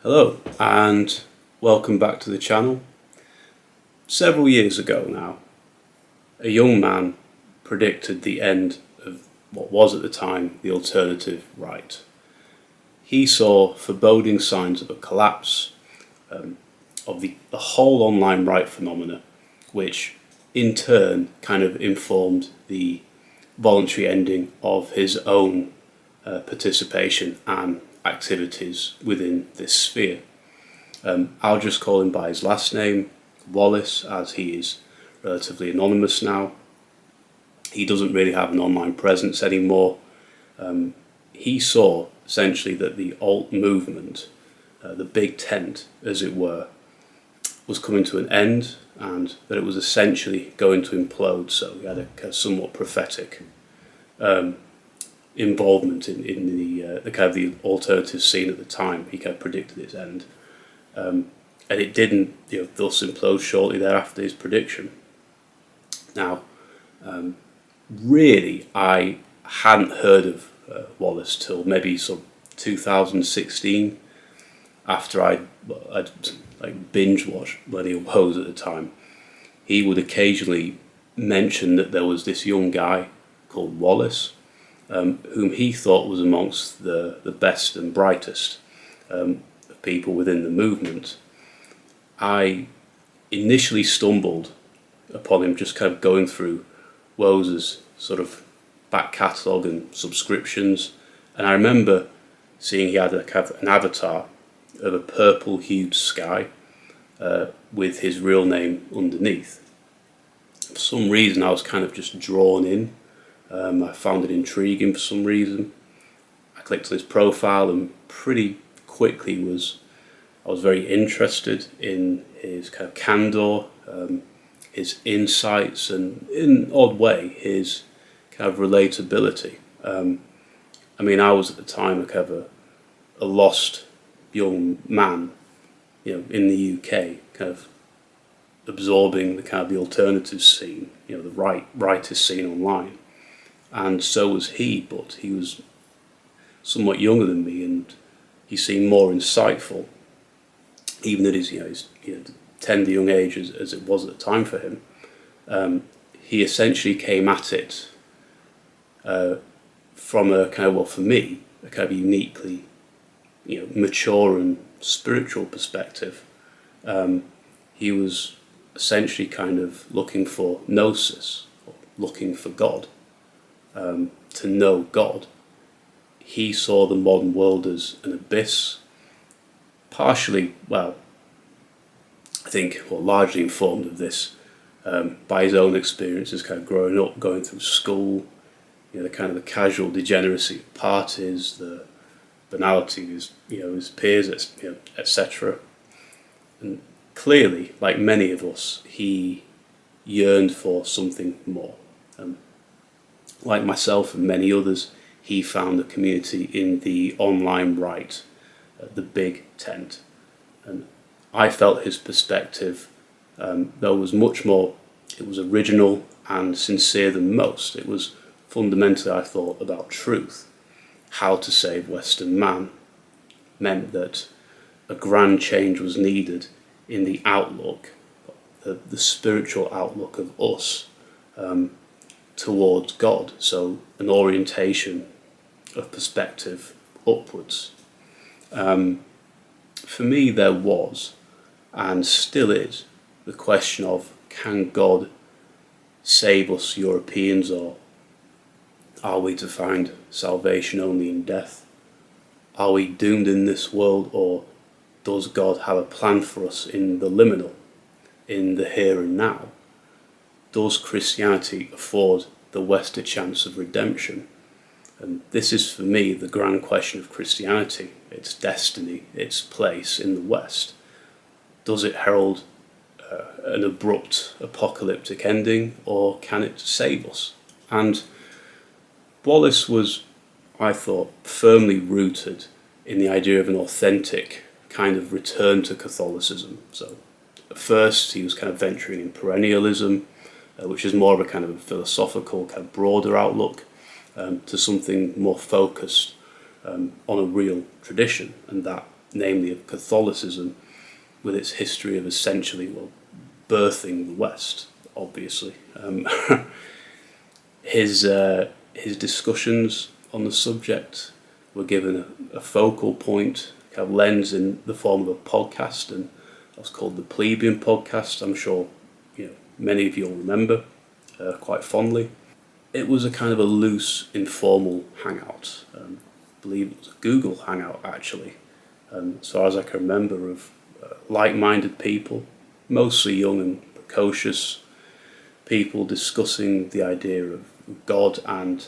Hello and welcome back to the channel. Several years ago now, a young man predicted the end of what was at the time the alternative right. He saw foreboding signs of a collapse of the whole online right phenomena, which in turn kind of informed the voluntary ending of his own participation and activities within this sphere. I'll just call him by his last name, Wallace, as he is relatively anonymous now. He doesn't really have an online presence anymore. He saw essentially that the alt movement, the big tent as it were, was coming to an end and that it was essentially going to implode. So he had a somewhat prophetic involvement in the kind of the alternative scene at the time. He kind of predicted its end, and it didn't, thus implode shortly thereafter his prediction. Now, really, I hadn't heard of Wallace till maybe sort of 2016, after I'd like binge watched Millennial Woes at the time. He would occasionally mention that there was this young guy called Wallace, whom he thought was amongst the best and brightest of people within the movement. I initially stumbled upon him just kind of going through Woes' sort of back catalogue and subscriptions, and I remember seeing he had a kind of an avatar of a purple-hued sky with his real name underneath. For some reason I was kind of just drawn in. I found it intriguing for some reason. I clicked on his profile and pretty quickly I was very interested in his kind of candor, his insights, and in an odd way his kind of relatability. I mean, I was at the time a kind of a lost young man, in the UK, kind of absorbing the kind of the alternative scene, the rightist scene online. And so was he, but he was somewhat younger than me, and he seemed more insightful, even at his tender young age as it was at the time for him. He essentially came at it from a kind of, well, for me, a kind of uniquely, mature and spiritual perspective. He was essentially kind of looking for gnosis, or looking for God. To know God. He saw the modern world as an abyss, partially, I think, largely informed of this by his own experiences, kind of growing up, going through school, the kind of the casual degeneracy of parties, the banality of his peers, etc. And clearly, like many of us, he yearned for something more. Like myself and many others, he found a community in the online right, the big tent. And I felt his perspective, though was much more, it was original and sincere than most. It was fundamentally, I thought, about truth. How to save Western man meant that a grand change was needed in the outlook, the spiritual outlook of us, towards God, so an orientation of perspective upwards. For me, there was, and still is, the question of, can God save us Europeans, or are we to find salvation only in death? Are we doomed in this world, or does God have a plan for us in the liminal, in the here and now? Does Christianity afford the West a chance of redemption? And this is, for me, the grand question of Christianity, its destiny, its place in the West. Does it herald an abrupt apocalyptic ending, or can it save us? And Wallace was, I thought, firmly rooted in the idea of an authentic kind of return to Catholicism. So at first he was kind of venturing in perennialism, which is more of a kind of a philosophical, kind of broader outlook, to something more focused on a real tradition, and that namely of Catholicism, with its history of essentially, birthing the West, obviously. His discussions on the subject were given a focal point, kind of lens in the form of a podcast, and that was called the Plebeian Podcast. I'm sure many of you will remember quite fondly. It was a kind of a loose, informal hangout. I believe it was a Google Hangout, actually, as far as I can remember, of like-minded people, mostly young and precocious people discussing the idea of God and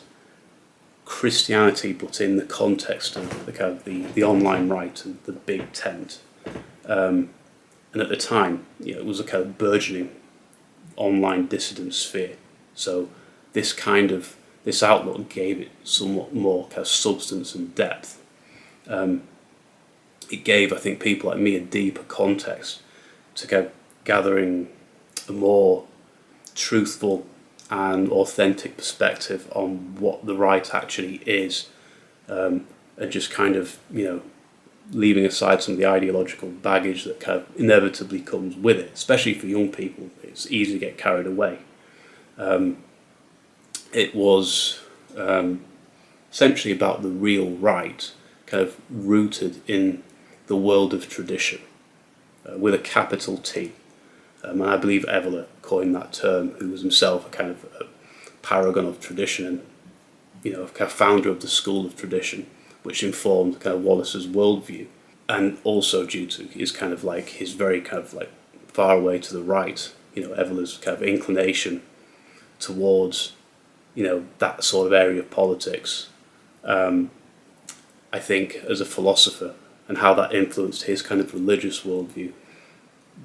Christianity, but in the context of the online right and the big tent. And at the time, it was a kind of burgeoning online dissident sphere. So this outlook gave it somewhat more kind of substance and depth. It gave, I think, people like me a deeper context to kind of gathering a more truthful and authentic perspective on what the right actually is, and just kind of leaving aside some of the ideological baggage that kind of inevitably comes with it, especially for young people. It's easy to get carried away. It was essentially about the real right, kind of rooted in the world of tradition, with a capital T. And I believe Evola coined that term, who was himself a kind of a paragon of tradition and kind of founder of the school of tradition, which informed kind of Wallace's worldview, and also due to his kind of like his very kind of like far away to the right, Evola's kind of inclination towards that sort of area of politics. I think as a philosopher, and how that influenced his kind of religious worldview,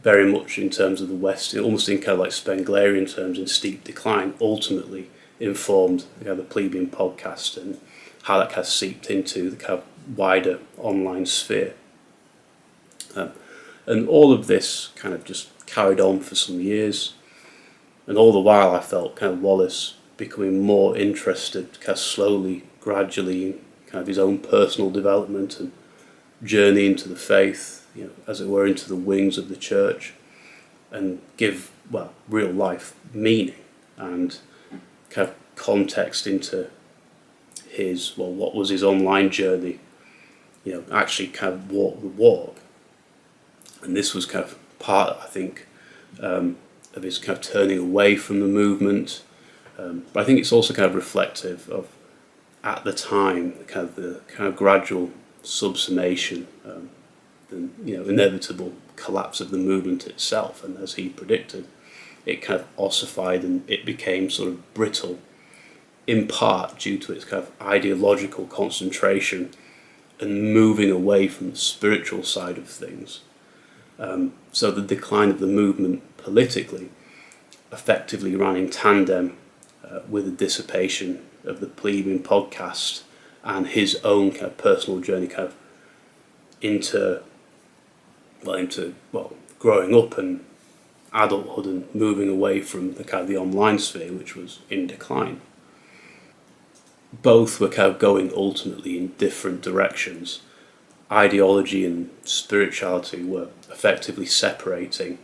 very much in terms of the West, almost in kind of like Spenglerian terms, in steep decline, ultimately informed the Plebeian Podcast and how that kind of seeped into the kind of wider online sphere. And all of this kind of just carried on for some years, and all the while I felt kind of Wallace becoming more interested, kind of slowly, gradually, in kind of his own personal development and journey into the faith, as it were, into the wings of the church, and give, real life meaning and kind of context into his, what was his online journey, actually kind of walk the walk. And this was kind of part, I think, of his kind of turning away from the movement. But I think it's also kind of reflective of, at the time, the kind of gradual subsumation, the inevitable collapse of the movement itself. And as he predicted, it kind of ossified and it became sort of brittle, in part due to its kind of ideological concentration and moving away from the spiritual side of things. So the decline of the movement politically effectively ran in tandem with the dissipation of the Plebeian Podcast and his own kind of personal journey kind of into growing up and adulthood and moving away from the kind of the online sphere, which was in decline. Both were kind of going ultimately in different directions. Ideology and spirituality were effectively separating,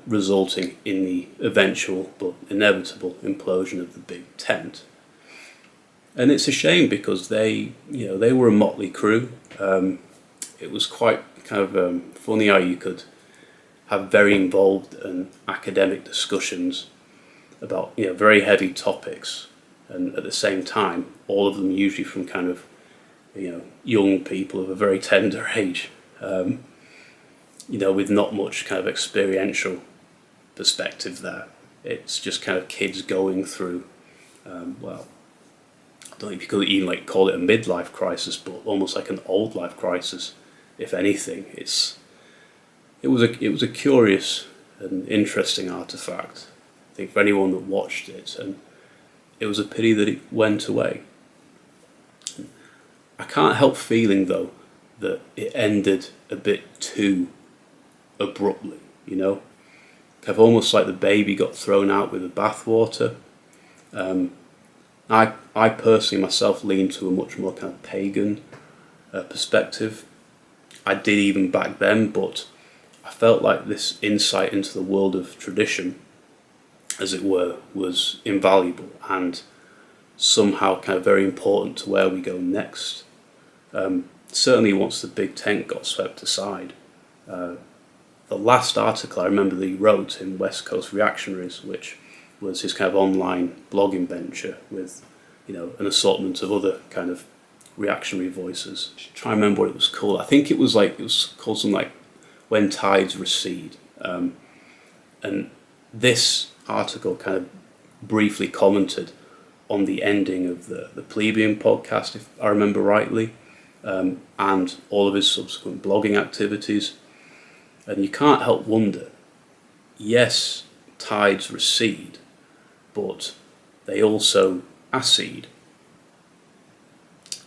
resulting in the eventual but inevitable implosion of the big tent. And it's a shame because they were a motley crew. It was quite kind of funny how you could have very involved and academic discussions about very heavy topics, and at the same time, all of them usually from kind of young people of a very tender age, with not much kind of experiential perspective there. It's just kind of kids going through, I don't know if you could even call it a midlife crisis, but almost like an old life crisis, if anything. It was a curious and interesting artifact, I think, for anyone that watched it, and it was a pity that it went away. I can't help feeling, though, that it ended a bit too abruptly, kind of almost like the baby got thrown out with the bathwater. I personally myself lean to a much more kind of pagan perspective, I did even back then, but I felt like this insight into the world of tradition, as it were, was invaluable and somehow kind of very important to where we go next. Certainly once the big tent got swept aside. The last article I remember that he wrote in West Coast Reactionaries, which was his kind of online blogging venture with, an assortment of other kind of reactionary voices. I'm trying to remember what it was called. I think it was called something like When Tides Recede. And this article kind of briefly commented on the ending of the Plebeian podcast, if I remember rightly, and all of his subsequent blogging activities. And you can't help wonder, yes, tides recede, but they also accede.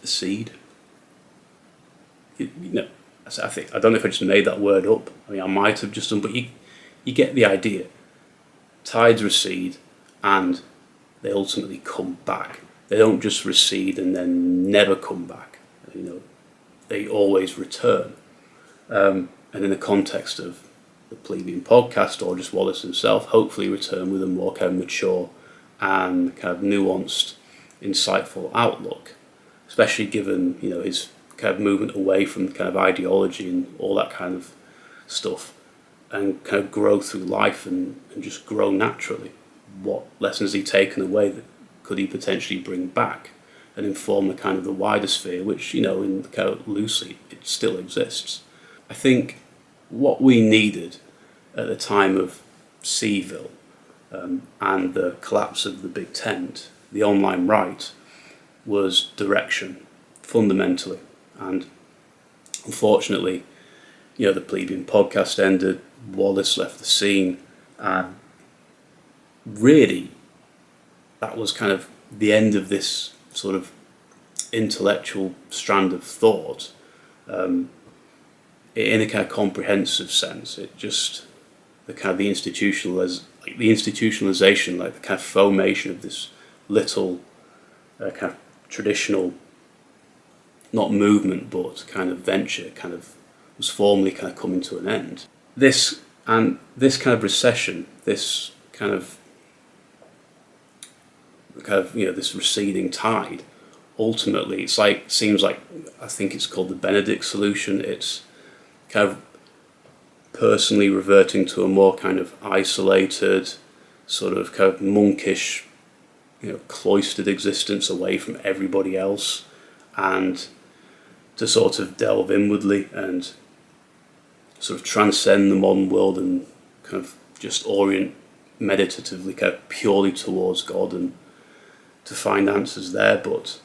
Accede? I don't know if I just made that word up. I mean, I might have just done, but you get the idea. Tides recede and they ultimately come back. They don't just recede and then never come back. They always return. And in the context of the Plebeian podcast, or just Wallace himself, hopefully return with a more kind of mature and kind of nuanced, insightful outlook, especially given, his kind of movement away from kind of ideology and all that kind of stuff, and kind of grow through life and just grow naturally. What lessons has he taken away that could he potentially bring back and inform the kind of the wider sphere, which, in kind of loosely, it still exists. I think what we needed at the time of Seville and the collapse of the Big Tent, the online right, was direction, fundamentally. And unfortunately, the Plebeian podcast ended, Wallace left the scene, and really that was kind of the end of this sort of intellectual strand of thought. In a kind of comprehensive sense, it just the institutionalization, like the kind of formation of this little kind of traditional, not movement but kind of venture, kind of was formally kind of coming to an end. This kind of recession, this kind of this receding tide, ultimately seems like I think it's called the Benedict solution. It's kind of personally reverting to a more kind of isolated, sort of kind of monkish, cloistered existence away from everybody else, and to sort of delve inwardly and sort of transcend the modern world and kind of just orient meditatively kind of purely towards God and to find answers there. But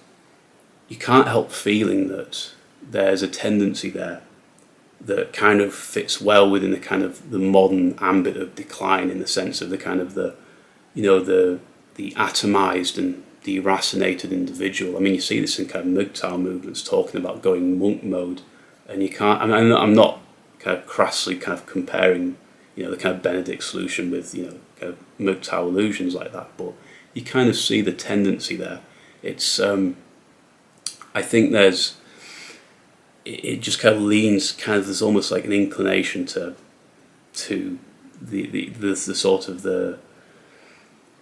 you can't help feeling that there's a tendency there that kind of fits well within the kind of the modern ambit of decline, in the sense of the kind of the atomized and deracinated individual. I mean, you see this in kind of MGTOW movements talking about going monk mode, and you can't. I'm not kind of crassly kind of comparing, the kind of Benedict solution with kind of MGTOW illusions like that, but you kind of see the tendency there. It's I think it just kind of leans there's almost like an inclination to the sort of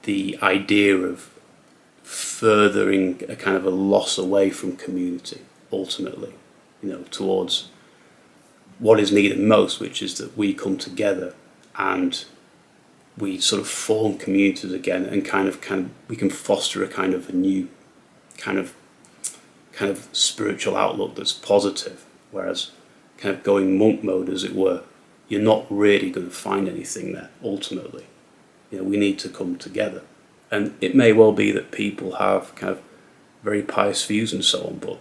the idea of furthering a kind of a loss away from community, ultimately, towards what is needed most, which is that we come together and we sort of form communities again, and kind of we can foster a kind of a new kind of spiritual outlook that's positive. Whereas kind of going monk mode, as it were, you're not really going to find anything there ultimately. We need to come together, and it may well be that people have kind of very pious views and so on, but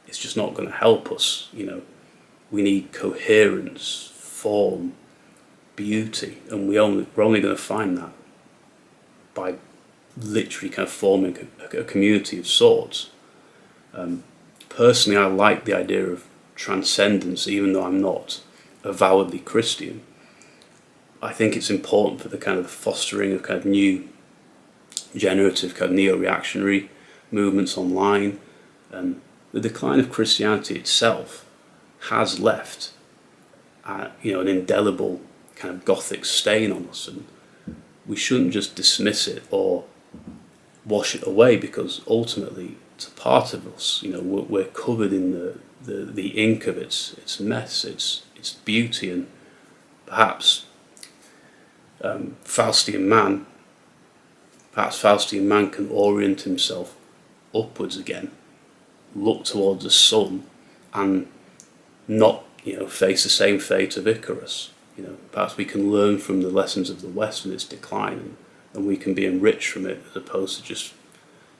it's just not going to help us. We need coherence, form, beauty, and we're only going to find that by literally kind of forming a community of sorts. Personally, I like the idea of transcendence, even though I'm not avowedly Christian. I think it's important for the kind of fostering of kind of new generative kind of neo-reactionary movements online, and the decline of Christianity itself has left an indelible kind of Gothic stain on us, and we shouldn't just dismiss it or wash it away, because ultimately it's a part of us. We're covered in the ink of its mess, its beauty, and perhaps Faustian man can orient himself upwards again, look towards the sun, and not face the same fate of Icarus. Perhaps we can learn from the lessons of the West and its decline, and we can be enriched from it, as opposed to just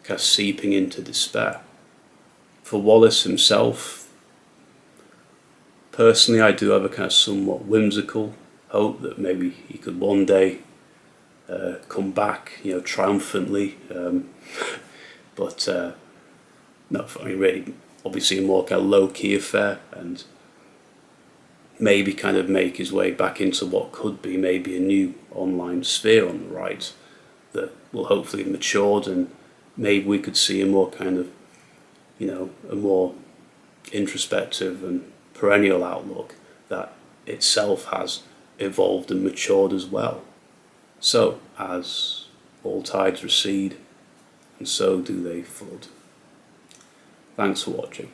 kind of seeping into despair. For Wallace himself, personally, I do have a kind of somewhat whimsical hope that maybe he could one day come back, triumphantly. But no, I mean, really, obviously a more kind of low-key affair, and maybe kind of make his way back into what could be maybe a new online sphere on the right that will hopefully have matured, and maybe we could see a more kind of, a more introspective and perennial outlook that itself has evolved and matured as well. So, as all tides recede, and so do they flood. Thanks for watching.